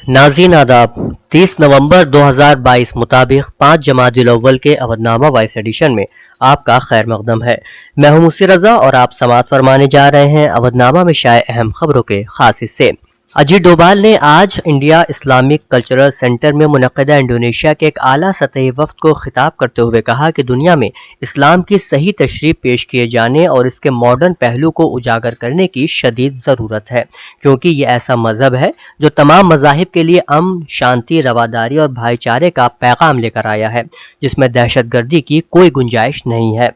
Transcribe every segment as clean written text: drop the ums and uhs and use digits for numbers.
नाज़रीन आदाब। 30 नवंबर 2022 मुताबिक 5 जमादिल अव्वल के अवधनामा वॉइस एडिशन में आपका खैर मकदम है। मैं हूं मुस्सी रजा और आप समाअत फरमाने जा रहे हैं अवधनामा में शाये अहम खबरों के खास हिस्से। अजीत डोभाल ने आज इंडिया इस्लामिक कल्चरल सेंटर में मुनक़दा इंडोनेशिया के एक आला सतही वफ्द को खिताब करते हुए कहा कि दुनिया में इस्लाम की सही तशरीह पेश किए जाने और इसके मॉडर्न पहलू को उजागर करने की शदीद ज़रूरत है, क्योंकि ये ऐसा मजहब है जो तमाम मज़ाहिब के लिए अमन, शांति, रवादारी और भाईचारे का पैगाम लेकर आया है, जिसमें दहशतगर्दी की कोई गुंजाइश नहीं है।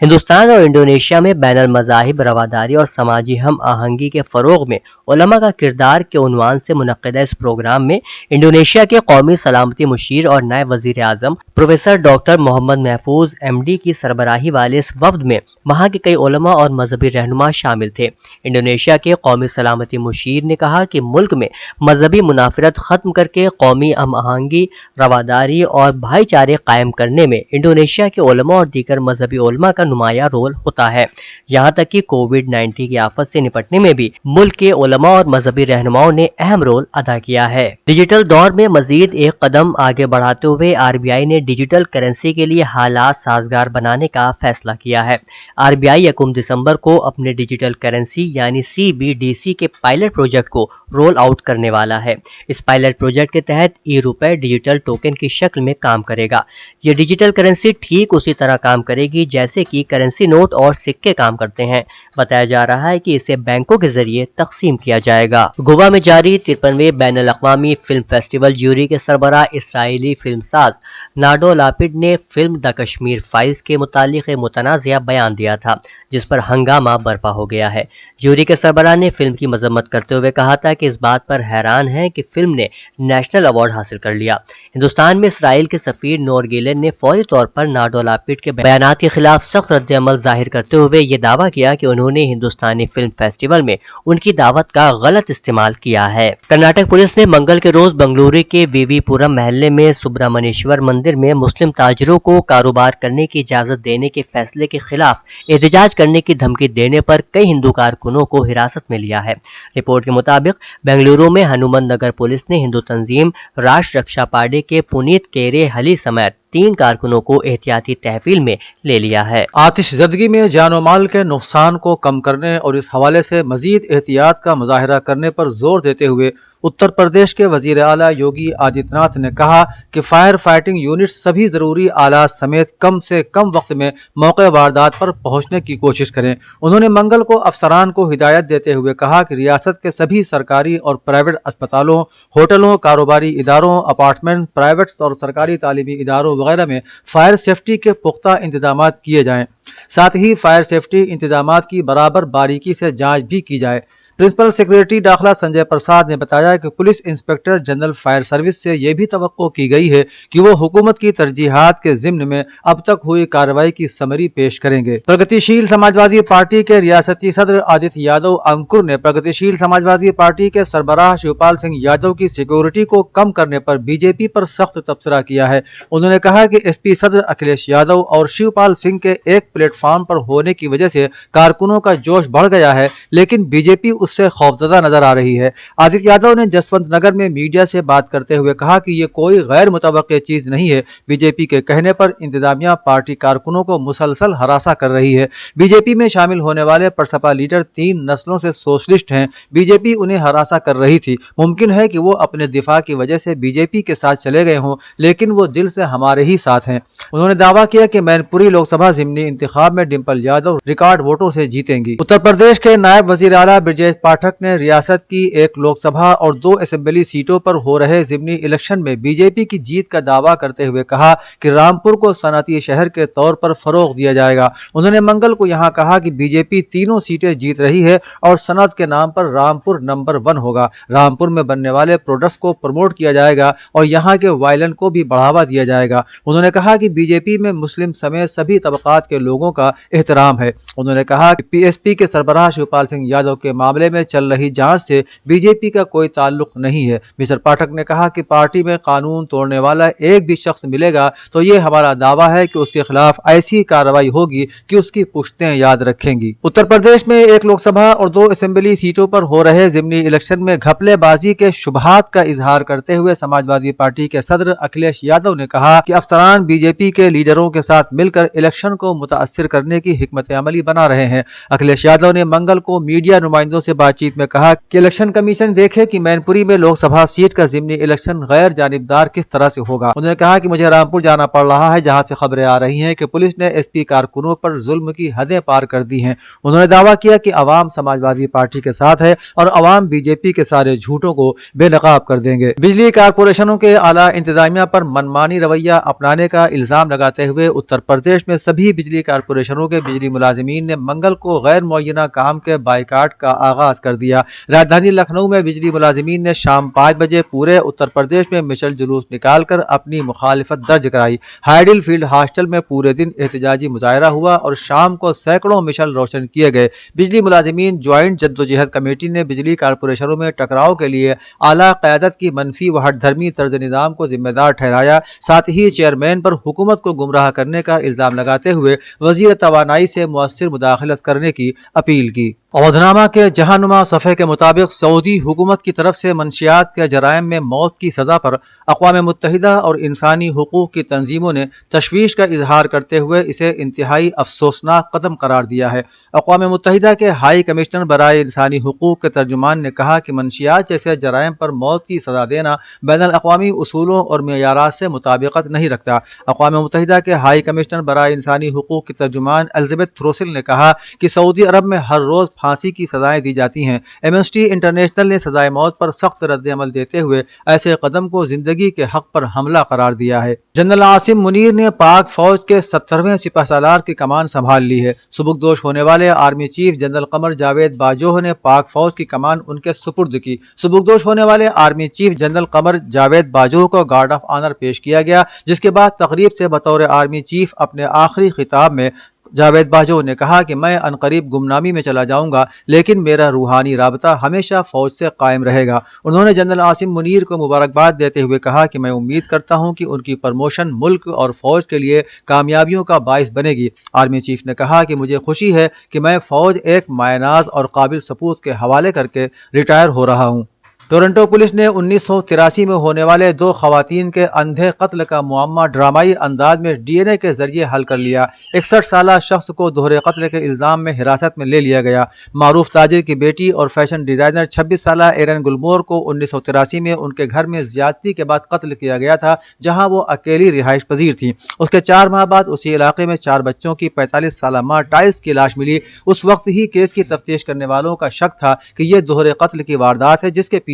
हिंदुस्तान और इंडोनेशिया में बैनुल मज़ाहिब, रवादारी और समाजी हम आहंगी के फ़रोग़ में उलमा का किरदार के उन्वान से मुनक़दा इस प्रोग्राम में इंडोनेशिया के कौमी सलामती मुशीर और नायब वज़ीर आज़म प्रोफेसर डॉक्टर मोहम्मद महफूज MD की सरबराही वाले इस वफ्द में वहाँ के कई उलमा और मजहबी रहनुमा शामिल थे। इंडोनेशिया के कौमी सलामती मुशीर ने कहा कि मुल्क में मजहबी मुनाफरत ख़त्म करके कौमी हम आहंगी, रवादारी और भाईचारे कायम करने में इंडोनेशिया के उलमा और दीगर मजहबी उलमा का नुमाया रोल होता है। यहाँ तक कि कोविड-19 की आफत से निपटने में भी मुल्क के उलमा और मजहबी रहनुमाओं ने अहम रोल अदा किया है। डिजिटल दौर में मजीद एक कदम आगे बढ़ाते हुए RBI ने डिजिटल करेंसी के लिए हालात साजगार बनाने का फैसला किया है। RBI 1 दिसंबर को अपने डिजिटल करेंसी यानी CBDC के पायलट प्रोजेक्ट को रोल आउट करने वाला है। इस पायलट प्रोजेक्ट के तहत ₹1 डिजिटल टोकन की शक्ल में काम करेगा। ये डिजिटल करेंसी ठीक उसी तरह काम करेगी जैसे कि करेंसी नोट और सिक्के काम करते हैं। बताया जा रहा है कि इसे बैंकों के जरिए तकसीम किया जाएगा। गोवा में जारी 53वें बैनुल अक़वामी फिल्म फेस्टिवल ज्यूरी के सरबराह इसराइली फिल्मसाज नाडो लापिड ने फिल्म द कश्मीर फाइल्स के मुतालिक मुतनाज़िया बयान दिया था, जिस पर हंगामा बर्पा हो गया है। ज्यूरी के सरबराह ने फिल्म की मजम्मत करते हुए कहा था कि इस बात पर हैरान है कि फिल्म ने नेशनल अवार्ड हासिल कर लिया। हिंदुस्तान में इसराइल के सफीर नोर गिलेन ने फौरी तौर पर नाडो लापिड के बयानात के खिलाफ सख्त रद्द-ए-अमल जाहिर करते हुए ये दावा किया कि उन्होंने हिंदुस्तानी फिल्म फेस्टिवल में उनकी दावत का गलत इस्तेमाल किया है। कर्नाटक पुलिस ने मंगल के रोज बंगलुरु के वीवीपुरम महल्ले में सुब्रमण्येश्वर मंदिर में मुस्लिम ताजिरों को कारोबार करने की इजाजत देने के फैसले के खिलाफ एहतजाज करने की धमकी देने पर कई हिंदू कारकुनों को हिरासत में लिया है। रिपोर्ट के मुताबिक बेंगलुरु में हनुमान नगर पुलिस ने हिंदू तंजीम राष्ट्र रक्षा पार्टी के पुनीत केरे हली समेत 3 कारकुनों को एहतियाती तहवील में ले लिया है। आतिशज़दगी में जान और माल के नुकसान को कम करने और इस हवाले से मजीद एहतियात का मुजाहरा करने पर जोर देते हुए उत्तर प्रदेश के वजीर आला योगी आदित्यनाथ ने कहा कि फायर फाइटिंग यूनिट सभी जरूरी आलात समेत कम से कम वक्त में मौके वारदात पर पहुंचने की कोशिश करें। उन्होंने मंगल को अफसरान को हिदायत देते हुए कहा कि रियासत के सभी सरकारी और प्राइवेट अस्पतालों, होटलों, कारोबारी इदारों, अपार्टमेंट, प्राइवेट और सरकारी तालीमी इदारों वगैरह में फायर सेफ्टी के पुख्ता इंतजाम किए जाएं। साथ ही फायर सेफ्टी इंतजाम की बराबर बारीकी से जांच भी की जाए। प्रिंसिपल सेक्रेटरी दाखिला संजय प्रसाद ने बताया कि police inspector general fire service से यह भी तवक्को की गई है कि वो हुकूमत की तरजीहात के ज़िम्न में अब तक हुई कार्रवाई की समरी पेश करेंगे। प्रगतिशील समाजवादी पार्टी के रियासती सदर आदित्य यादव अंकुर ने प्रगतिशील समाजवादी पार्टी के सरबराह शिवपाल सिंह यादव की सिक्योरिटी को कम करने पर बीजेपी पर सख्त तबसरा किया है। उन्होंने कहा कि SP सदर अखिलेश यादव और शिवपाल सिंह के एक प्लेटफॉर्म पर होने की वजह से कारकुनों का जोश बढ़ गया है, लेकिन बीजेपी उससे खौफजदा नजर आ रही है। आदित्य यादव ने जसवंत नगर में मीडिया से बात करते हुए कहा कि ये कोई गैर मुतवक्की चीज नहीं है। बीजेपी के कहने पर इंतजामिया पार्टी कारकुनों को मुसलसल हरासा कर रही है। बीजेपी में शामिल होने वाले प्रसपा लीडर 3 नस्लों से सोशलिस्ट हैं। बीजेपी उन्हें हरासा कर रही थी। मुमकिन है कि वो अपने दिफा की वजह से बीजेपी के साथ चले गए हों, लेकिन वो दिल से हमारे ही साथ हैं। उन्होंने दावा किया कि मैनपुरी लोकसभा जिमनी इंतखाब में डिंपल यादव रिकॉर्ड वोटों से जीतेंगी। उत्तर प्रदेश के नायब वजीर आला ब्रजेश पाठक ने रियासत की 1 लोकसभा और 2 असेंबली सीटों पर हो रहे जिमनी इलेक्शन में बीजेपी की जीत का दावा करते हुए कहा कि रामपुर को सनअती शहर के तौर पर फरोग दिया जाएगा। उन्होंने मंगल को यहां कहा कि बीजेपी तीनों सीटें जीत रही है और सनअत के नाम पर रामपुर नंबर 1 होगा। रामपुर में बनने वाले प्रोडक्ट्स को प्रमोट किया जाएगा और यहाँ के वायलन को भी बढ़ावा दिया जाएगा। उन्होंने कहा कि बीजेपी में मुस्लिम समेत सभी तबकात के लोगों का एहतराम है। उन्होंने कहा कि PSP के सरबराह शिवपाल सिंह यादव के मामले حوالے میں چل رہی جانچ سے بی جے پی کا کوئی تعلق نہیں ہے۔ مسٹر پاٹھک نے کہا کہ پارٹی میں قانون توڑنے والا ایک بھی شخص ملے گا تو یہ ہمارا دعویٰ ہے کہ اس کے خلاف ایسی کارروائی ہوگی کہ اس کی پشتیں یاد رکھیں گی۔ اتر پردیش میں 1 لوک سبھا اور 2 اسمبلی سیٹوں پر ہو رہے ضمنی الیکشن میں گھپلے بازی کے شبہات کا اظہار کرتے ہوئے سماجوادی پارٹی کے صدر اکھلیش یادو نے کہا کہ افسران بی جے پی کے لیڈروں کے ساتھ مل کر الیکشن کو متاثر کرنے کی حکمت عملی بنا رہے ہیں۔ اکھلیش یادو نے منگل کو میڈیا نمائندوں سے بات چیت میں کہا کہ الیکشن کمیشن دیکھے کہ مین پوری میں لوک سبھا سیٹ کا ضمنی الیکشن غیر جانبدار کس طرح سے ہوگا۔ انہوں نے کہا کہ مجھے رامپور جانا پڑ رہا ہے جہاں سے خبریں آ رہی ہیں کہ پولیس نے ایس پی کارکنوں پر ظلم کی حدیں پار کر دی ہیں۔ انہوں نے دعویٰ کیا کہ عوام سماجوادی پارٹی کے ساتھ ہے اور عوام بی جے پی کے سارے جھوٹوں کو بے نقاب کر دیں گے۔ بجلی کارپوریشنوں کے اعلیٰ انتظامیہ پر منمانی رویہ اپنانے کا الزام لگاتے ہوئے اتر پردیش میں سبھی بجلی کارپوریشنوں کے بجلی ملازمین نے منگل کو غیر معینہ کام کے بائیکاٹ کا آغاز کر دیا۔ راجدھانی لکھنؤ میں بجلی ملازمین نے شام 5 بجے پورے اتر پردیش میں مشل جلوس نکال کر اپنی مخالفت درج کرائی۔ ہائیڈل فیلڈ ہاسٹل میں پورے دن احتجاجی مظاہرہ ہوا اور شام کو سینکڑوں مشل روشن کیے گئے۔ بجلی ملازمین جوائنٹ جدوجہد کمیٹی نے بجلی کارپوریشنوں میں ٹکراؤ کے لیے اعلیٰ قیادت کی منفی و ہٹ دھرمی طرز نظام کو ذمہ دار ٹھہرایا، ساتھ ہی چیئرمین پر حکومت کو گمراہ کرنے کا الزام لگاتے ہوئے وزیر توانائی سے مؤثر مداخلت کرنے کی اپیل کی۔ اودھنامہ کے جہانما صفحے کے مطابق سعودی حکومت کی طرف سے منشیات کے جرائم میں موت کی سزا پر اقوام متحدہ اور انسانی حقوق کی تنظیموں نے تشویش کا اظہار کرتے ہوئے اسے انتہائی افسوسناک قدم قرار دیا ہے۔ اقوام متحدہ کے ہائی کمشنر برائے انسانی حقوق کے ترجمان نے کہا کہ منشیات جیسے جرائم پر موت کی سزا دینا بین الاقوامی اصولوں اور معیارات سے مطابقت نہیں رکھتا۔ اقوام متحدہ کے ہائی کمشنر برائے انسانی حقوق کی ترجمان الزبتھ تھروسل نے کہا کہ سعودی عرب میں ہر روز پھانسی کی سزائیں دی جاتی ہیں۔ ایمنسٹی انٹرنیشنل نے سزائے موت پر سخت رد عمل دیتے ہوئے ایسے قدم کو زندگی کے حق پر حملہ قرار دیا ہے۔ جنرل عاصم منیر نے پاک فوج کے 70ویں سپہ سالار کی کمان سنبھال لی ہے۔ سبکدوش ہونے والے army chief general Qamar Javed Bajwa نے پاک فوج کی کمان ان کے سپرد کی۔ سبکدوش ہونے والے army chief general Qamar Javed Bajwa کو گارڈ آف آنر پیش کیا گیا، جس کے بعد تقریب سے بطور آرمی چیف اپنے آخری خطاب میں جاوید باجوہ نے کہا کہ میں عنقریب گمنامی میں چلا جاؤں گا، لیکن میرا روحانی رابطہ ہمیشہ فوج سے قائم رہے گا۔ انہوں نے جنرل عاصم منیر کو مبارکباد دیتے ہوئے کہا کہ میں امید کرتا ہوں کہ ان کی پرموشن ملک اور فوج کے لیے کامیابیوں کا باعث بنے گی۔ آرمی چیف نے کہا کہ مجھے خوشی ہے کہ میں فوج ایک مائناز اور قابل سپوت کے حوالے کر کے ریٹائر ہو رہا ہوں۔ ٹورنٹو پولیس نے 1983 میں ہونے والے 2 خواتین کے اندھے قتل کا معمہ ڈرامائی انداز میں ڈی این اے کے ذریعے حل کر لیا۔ 61 سالہ شخص کو دوہرے قتل کے الزام میں حراست میں لے لیا گیا۔ معروف تاجر کی بیٹی اور فیشن ڈیزائنر 26 سالہ ایرن گلمور کو 1983 میں ان کے گھر میں زیادتی کے بعد قتل کیا گیا تھا، جہاں وہ اکیلی رہائش پذیر تھی۔ اس کے 4 ماہ بعد اسی علاقے میں 4 بچوں کی 45 سالہ ماں ٹائلز کی لاش ملی۔ اس وقت ہی کیس کی تفتیش کرنے والوں کا شک تھا کہ یہ دوہرے قتل کی واردات ہے جس کے پیچھے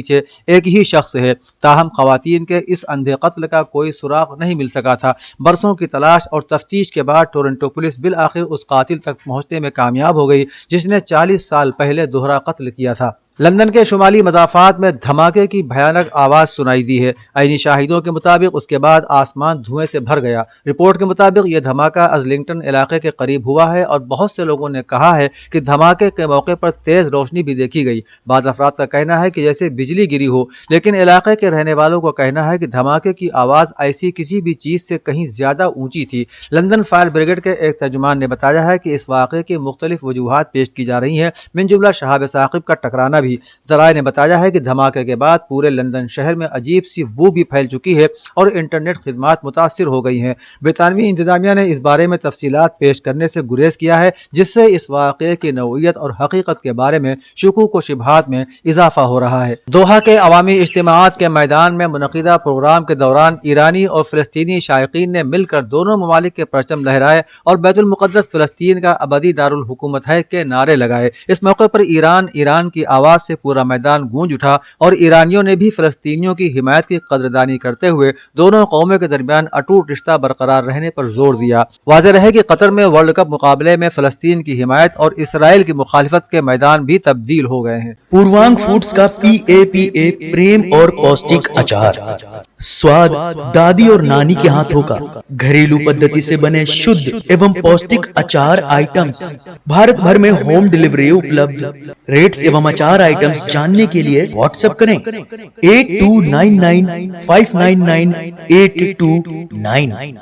ایک ہی شخص ہے۔ تاہم خواتین کے اس اندھے قتل کا کوئی سراغ نہیں مل سکا تھا۔ برسوں کی تلاش اور تفتیش کے بعد ٹورنٹو پولیس بالآخر اس قاتل تک پہنچنے میں کامیاب ہو گئی جس نے 40 سال پہلے دوہرا قتل کیا تھا۔ لندن کے شمالی مضافات میں دھماکے کی بھیانک آواز سنائی دی ہے۔ عینی شاہدوں کے مطابق اس کے بعد آسمان دھوئیں سے بھر گیا۔ رپورٹ کے مطابق یہ دھماکہ ازلنگٹن علاقے کے قریب ہوا ہے اور بہت سے لوگوں نے کہا ہے کہ دھماکے کے موقع پر تیز روشنی بھی دیکھی گئی۔ بعض افراد کا کہنا ہے کہ جیسے بجلی گری ہو، لیکن علاقے کے رہنے والوں کو کہنا ہے کہ دھماکے کی آواز ایسی کسی بھی چیز سے کہیں زیادہ اونچی تھی۔ لندن فائر بریگیڈ کے ایک ترجمان نے بتایا ہے کہ اس واقعے کی مختلف وجوہات پیش کی جا رہی ہیں، من جملہ شہاب ثاقب کا ٹکرانا بھی۔ ذرائع نے بتایا ہے کہ دھماکے کے بعد پورے لندن شہر میں عجیب سی بو بھی پھیل چکی ہے اور انٹرنیٹ خدمات متاثر ہو گئی ہیں۔ برطانوی انتظامیہ نے اس بارے میں تفصیلات پیش کرنے سے گریز کیا ہے، جس سے اس واقعے کی نوعیت اور حقیقت کے بارے میں شکوک و شبہات میں اضافہ ہو رہا ہے۔ دوحہ کے عوامی اجتماعات کے میدان میں منعقدہ پروگرام کے دوران ایرانی اور فلسطینی شائقین نے مل کر دونوں ممالک کے پرچم لہرائے اور بیت المقدس فلسطین کا ابدی دارالحکومت ہے کے نعرے لگائے۔ اس موقع پر ایران کی آواز سے پورا میدان گونج اٹھا اور ایرانیوں نے بھی فلسطینیوں کی حمایت کی قدردانی کرتے ہوئے دونوں قوموں کے درمیان اٹوٹ رشتہ برقرار رہنے پر زور دیا۔ واضح رہے کہ قطر میں ورلڈ کپ مقابلے میں فلسطین کی حمایت اور اسرائیل کی مخالفت کے میدان بھی تبدیل ہو گئے ہیں۔ پوروانگ فوڈز کا PAPA پریم اور پوشٹک اچار स्वाद दादी और नानी के हाथों का। घरेलू पद्धति से बने शुद्ध एवं पौष्टिक अचार आइटम्स भारत भर में होम डिलीवरी उपलब्ध। रेट्स एवं अचार आइटम्स जानने के लिए व्हाट्सएप करें 8299599829।